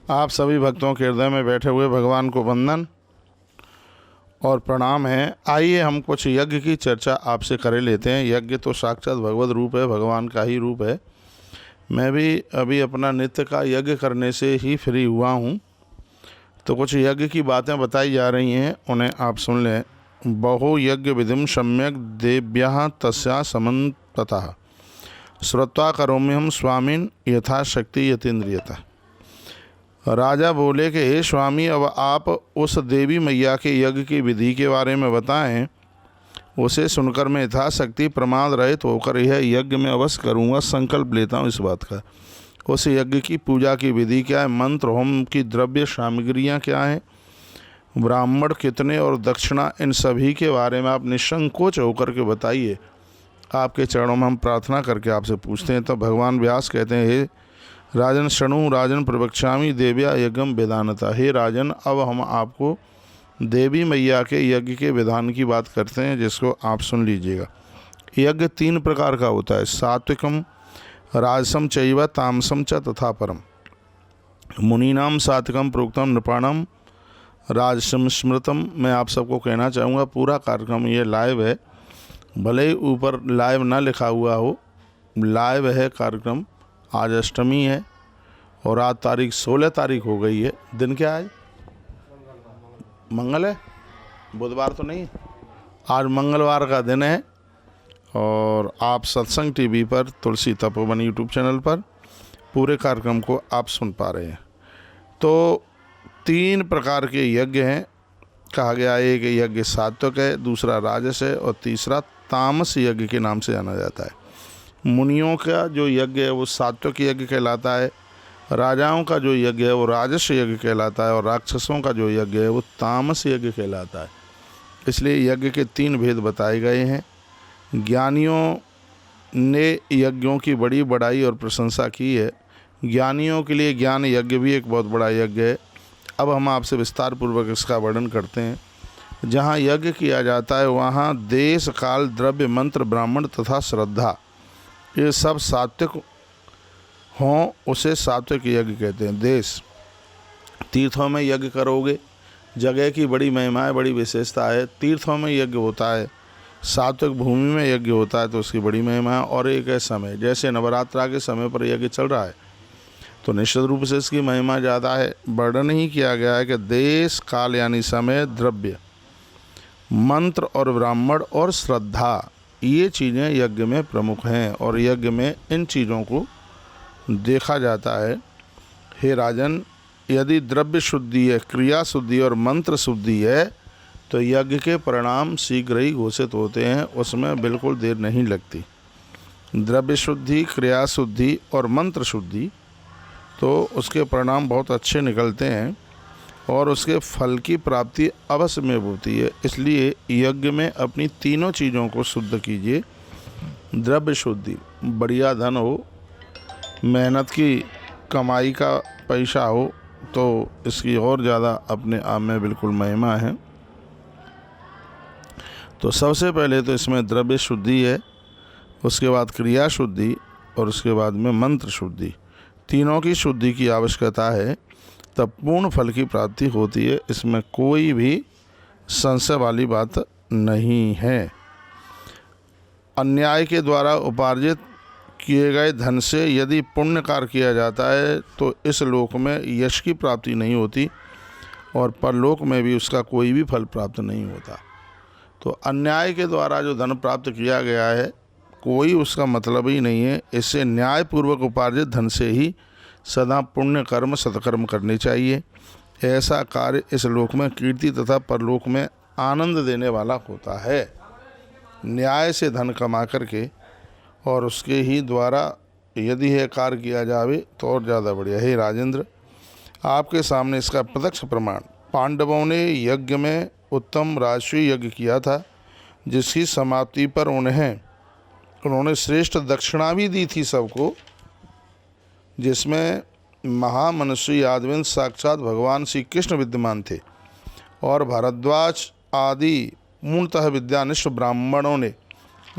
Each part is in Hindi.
आप सभी भक्तों के हृदय में बैठे हुए भगवान को वंदन और प्रणाम है। आइए हम कुछ यज्ञ की चर्चा आपसे करे लेते हैं। यज्ञ तो साक्षात भगवत रूप है, भगवान का ही रूप है। मैं भी अभी अपना नित्य का यज्ञ करने से ही फ्री हुआ हूँ, तो कुछ यज्ञ की बातें बताई जा रही हैं, उन्हें आप सुन लें। बहु यज्ञ विधिम सम्यक देव्या तस्या समन्ततः श्रुत्वा करोम्यहम स्वामिन यथाशक्ति यतीन्द्रियतः। राजा बोले कि हे स्वामी, अब आप उस देवी मैया के यज्ञ की विधि के बारे में बताएं। उसे सुनकर मैं यथाशक्ति प्रमाद रहित होकर यह यज्ञ में अवश्य करूँगा, संकल्प लेता हूँ इस बात का। उस यज्ञ की पूजा की विधि क्या है, मंत्र होम की द्रव्य सामग्रियाँ क्या हैं, ब्राह्मण कितने और दक्षिणा, इन सभी के बारे में आप निसंकोच होकर के बताइए। आपके चरणों में हम प्रार्थना करके आपसे पूछते हैं। तब भगवान व्यास कहते हैं, हे राजन शणु राजन प्रवक्ष्यामि देव्या यज्ञम वेदानता। हे राजन, अब हम आपको देवी मैया के यज्ञ के विधान की बात करते हैं, जिसको आप सुन लीजिएगा। यज्ञ 3 प्रकार का होता है, सात्विकम राजसम चैव तामसम च तथा परम। मुनीनाम सात्विकम प्रोक्तम नृपाणम राजसम स्मृतम। मैं आप सबको कहना चाहूँगा, पूरा कार्यक्रम ये लाइव है, भले ही ऊपर लाइव ना लिखा हुआ हो, लाइव है कार्यक्रम। आज अष्टमी है और आज तारीख 16 तारीख हो गई है। दिन क्या है? मंगल है, बुधवार तो नहीं। आज मंगलवार का दिन है और आप सत्संग टीवी पर तुलसी तपोवन यूट्यूब चैनल पर पूरे कार्यक्रम को आप सुन पा रहे हैं। तो 3 प्रकार के यज्ञ हैं, कहा गया है। एक यज्ञ सात्विक है, दूसरा राजस है और तीसरा तामस यज्ञ के नाम से जाना जाता है। मुनियों का जो यज्ञ है वो सात्विक यज्ञ कहलाता है, राजाओं का जो यज्ञ है वो राजस यज्ञ कहलाता है और राक्षसों का जो यज्ञ है वो तामस यज्ञ कहलाता है। इसलिए यज्ञ के 3 भेद बताए गए हैं। ज्ञानियों ने यज्ञों की बड़ी बड़ाई और प्रशंसा की है। ज्ञानियों के लिए ज्ञान यज्ञ भी एक बहुत बड़ा यज्ञ है। अब हम आपसे विस्तार पूर्वक इसका वर्णन करते हैं। जहाँ यज्ञ किया जाता है वहाँ देश काल द्रव्य मंत्र ब्राह्मण तथा श्रद्धा, ये सब सात्विक हों, उसे सात्विक यज्ञ कहते हैं। देश, तीर्थों में यज्ञ करोगे, जगह की बड़ी महिमा है, बड़ी विशेषता है। तीर्थों में यज्ञ होता है, सात्विक भूमि में यज्ञ होता है, तो उसकी बड़ी महिमा है। और एक है समय, जैसे नवरात्रा के समय पर यज्ञ चल रहा है तो निश्चित रूप से इसकी महिमा ज़्यादा है। वर्णन ही किया गया है कि देश काल यानी समय, द्रव्य, मंत्र और ब्राह्मण और श्रद्धा, ये चीज़ें यज्ञ में प्रमुख हैं और यज्ञ में इन चीज़ों को देखा जाता है। हे राजन, यदि द्रव्य शुद्धि है, क्रिया शुद्धि और मंत्र शुद्धि है तो यज्ञ के परिणाम शीघ्र ही घोषित होते हैं, उसमें बिल्कुल देर नहीं लगती। द्रव्य शुद्धि, क्रिया शुद्धि और मंत्र शुद्धि, तो उसके परिणाम बहुत अच्छे निकलते हैं और उसके फल की प्राप्ति अवश्य में होती है। इसलिए यज्ञ में अपनी तीनों चीज़ों को शुद्ध कीजिए। द्रव्य शुद्धि, बढ़िया धन हो, मेहनत की कमाई का पैसा हो, तो इसकी और ज़्यादा अपने आप में बिल्कुल महिमा है। तो सबसे पहले तो इसमें द्रव्य शुद्धि है, उसके बाद क्रिया शुद्धि और उसके बाद में मंत्र शुद्धि। तीनों की शुद्धि की आवश्यकता है, तब पूर्ण फल की प्राप्ति होती है। इसमें कोई भी संशय वाली बात नहीं है। अन्याय के द्वारा उपार्जित किए गए धन से यदि पुण्य कार्य किया जाता है तो इस लोक में यश की प्राप्ति नहीं होती और परलोक में भी उसका कोई भी फल प्राप्त नहीं होता। तो अन्याय के द्वारा जो धन प्राप्त किया गया है, कोई उसका मतलब ही नहीं है। इससे न्यायपूर्वक उपार्जित धन से ही सदा पुण्य कर्म सत्कर्म करने चाहिए। ऐसा कार्य इस लोक में कीर्ति तथा परलोक में आनंद देने वाला होता है। न्याय से धन कमा करके और उसके ही द्वारा यदि यह कार्य किया जावे तो और ज़्यादा बढ़िया। हे राजेंद्र, आपके सामने इसका प्रत्यक्ष प्रमाण, पांडवों ने यज्ञ में उत्तम राजस्वी यज्ञ किया था, जिसकी समाप्ति पर उन्होंने श्रेष्ठ दक्षिणा भी दी थी सबको, जिसमें महामनुष्य यादविंद साक्षात भगवान श्री कृष्ण विद्यमान थे और भारद्वाज आदि मूलतः विद्यानिष्ठ ब्राह्मणों ने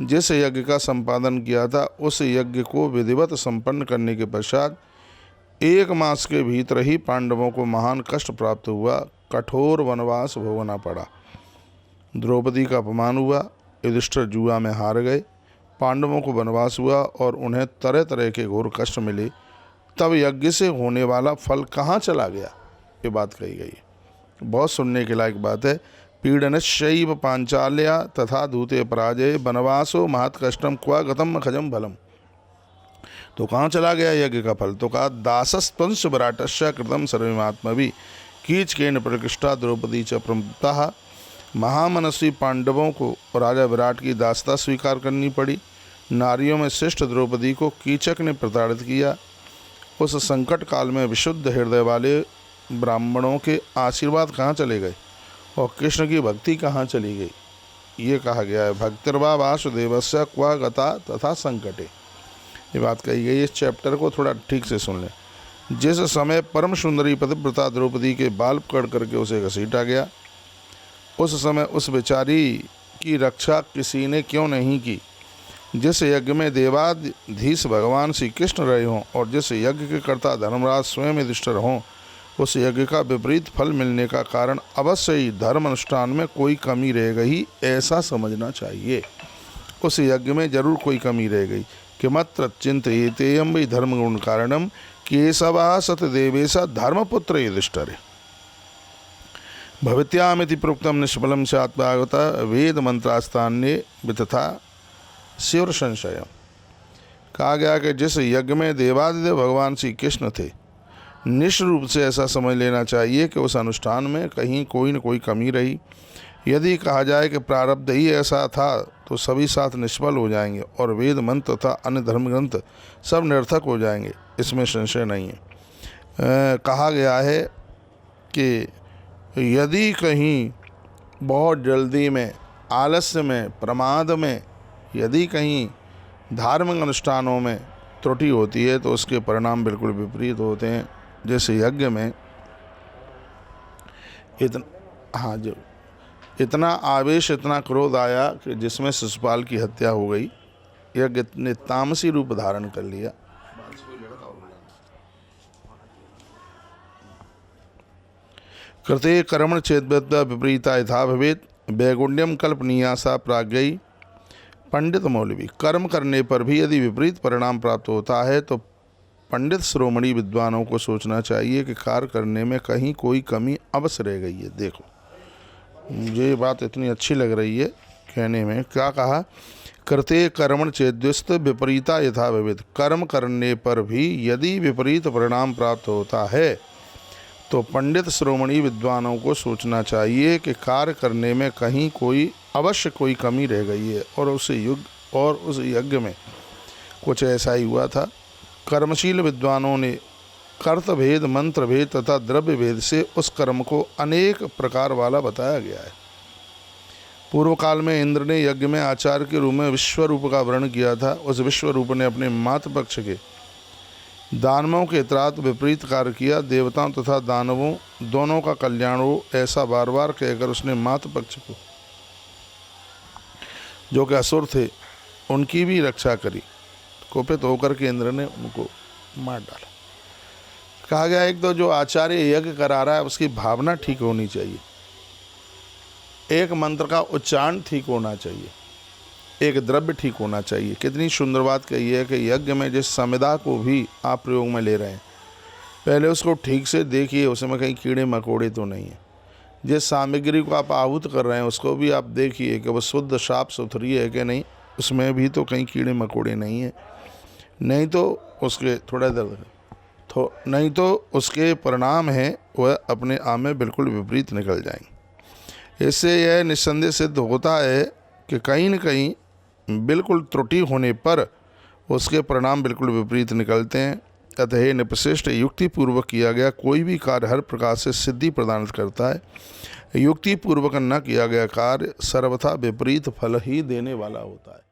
जिस यज्ञ का संपादन किया था, उस यज्ञ को विधिवत संपन्न करने के पश्चात 1 मास के भीतर ही पांडवों को महान कष्ट प्राप्त हुआ, कठोर वनवास भोगना पड़ा। द्रौपदी का अपमान हुआ, युधिष्ठिर जुआ में हार गए, पांडवों को वनवास हुआ और उन्हें तरह तरह के घोर कष्ट मिले। तब यज्ञ से होने वाला फल कहाँ चला गया, ये बात कही गई है। बहुत सुनने के लायक बात है। पीड़नशैव पांचाल्या तथा धूते पराजय वनवासो महत् कष्टम क्वा गतम खजम फलम। तो कहाँ चला गया यज्ञ का फल? तो कहा दासस्त्वंश विराटस्य कृतम सर्वमात्मभि कीचकेन प्रकृष्टा द्रौपदी च प्रमुक्ता। महामनस्वी पांडवों को राजा विराट की दासता स्वीकार करनी पड़ी। नारियों में श्रेष्ठ द्रौपदी को कीचक ने प्रताड़ित किया। उस संकट काल में विशुद्ध हृदय वाले ब्राह्मणों के आशीर्वाद कहाँ चले गए और कृष्ण की भक्ति कहाँ चली गई? ये कहा गया है, भक्तिर्वा वासुदेवस्य क्वा गता तथा संकटे। ये बात कही गई। इस चैप्टर को थोड़ा ठीक से सुन लें। जिस समय परम सुंदरी पतिव्रता द्रौपदी के बाल पकड़ करके उसे घसीटा गया, उस समय उस बेचारी की रक्षा किसी ने क्यों नहीं की? जिस यज्ञ में देवाधीश भगवान श्री कृष्ण रहे हों और जिस यज्ञ के कर्ता धर्मराज स्वयं युधिष्ठिर हों, उस यज्ञ का विपरीत फल मिलने का कारण अवश्य ही धर्म अनुष्ठान में कोई कमी रह गई, ऐसा समझना चाहिए। उस यज्ञ में जरूर कोई कमी रह गई। किमत्र चिंतयेतेयं वै धर्म गुण कारणम केशवा सतदेवेश धर्मपुत्र युधिष्ठिर भवित्यामिति प्रोक्तम निष्फलम स्यात्मागत वेद मंत्रास्तान्ये वितथा शिवर संशय। कहा गया कि जिस यज्ञ में देवादिदेव भगवान श्री कृष्ण थे, निश्चित रूप से ऐसा समझ लेना चाहिए कि उस अनुष्ठान में कहीं कोई न कोई कमी रही। यदि कहा जाए कि प्रारब्ध ही ऐसा था तो सभी साथ निष्फल हो जाएंगे और वेद मंत्र तथा अन्य धर्म ग्रंथ सब निरर्थक हो जाएंगे, इसमें संशय नहीं है। कहा गया है कि यदि कहीं बहुत जल्दी में, आलस्य में, प्रमाद में, यदि कहीं धार्मिक अनुष्ठानों में त्रुटि होती है तो उसके परिणाम बिल्कुल विपरीत होते हैं। जैसे यज्ञ में इतना आवेश, इतना क्रोध आया कि जिसमें शिशुपाल की हत्या हो गई। यज्ञ ने तामसी रूप धारण कर लिया। कृते कर्मण चेद्वद विपरीता यथा भवेत् वैगुण्यम कल्पनीया सा प्राज्ञई। पंडित मौलवी, कर्म करने पर भी यदि विपरीत परिणाम प्राप्त होता है तो पंडित शिरोमणि विद्वानों को सोचना चाहिए कि कार्य करने में कहीं कोई कमी अवश्य रह गई है। देखो, मुझे ये बात इतनी अच्छी लग रही है कहने में। क्या कहा? कृते कर्मण चेद्वस्त विपरीता यथा भवेत्। कर्म करने पर भी यदि विपरीत परिणाम प्राप्त होता है तो पंडित शिरोमणि विद्वानों को सोचना चाहिए कि कार्य करने में कहीं अवश्य कोई कमी रह गई है और उस यज्ञ में कुछ ऐसा ही हुआ था। कर्मशील विद्वानों ने कर्तभेद, मंत्र भेद तथा द्रव्य भेद से उस कर्म को अनेक प्रकार वाला बताया गया है। पूर्व काल में इंद्र ने यज्ञ में आचार्य के रूप में विश्वरूप का वर्णन किया था। उस विश्वरूप ने अपने मातृपक्ष के दानवों के इतरात विपरीत कार्य किया। देवताओं तथा दानवों दोनों का कल्याण हो, ऐसा बार बार कहकर उसने मातृपक्ष को, जो कि असुर थे, उनकी भी रक्षा करी। कोपित होकर के इंद्र ने उनको मार डाला। कहा गया, एक तो जो आचार्य यज्ञ करा रहा है उसकी भावना ठीक होनी चाहिए, एक मंत्र का उच्चारण ठीक होना चाहिए, एक द्रव्य ठीक होना चाहिए। कितनी सुंदर बात कही है कि यज्ञ में जिस संविदा को भी आप प्रयोग में ले रहे हैं, पहले उसको ठीक से देखिए, उसमें कहीं कीड़े मकोड़े तो नहीं है। जिस सामग्री को आप आहूत कर रहे हैं उसको भी आप देखिए कि वो शुद्ध साफ सुथरी है कि नहीं, उसमें भी तो कहीं कीड़े मकोड़े नहीं है। नहीं तो उसके थोड़ा दर्द नहीं तो उसके परिणाम हैं वह अपने आप में बिल्कुल विपरीत निकल जाएंगे। इससे यह निस्संदेह सिद्ध होता है कि कहीं न कहीं बिल्कुल त्रुटि होने पर उसके परिणाम बिल्कुल विपरीत निकलते हैं। अतः निपश्रेष्ठ युक्तिपूर्वक किया गया कोई भी कार्य हर प्रकार से सिद्धि प्रदान करता है। युक्तिपूर्वक न किया गया कार्य सर्वथा विपरीत फल ही देने वाला होता है।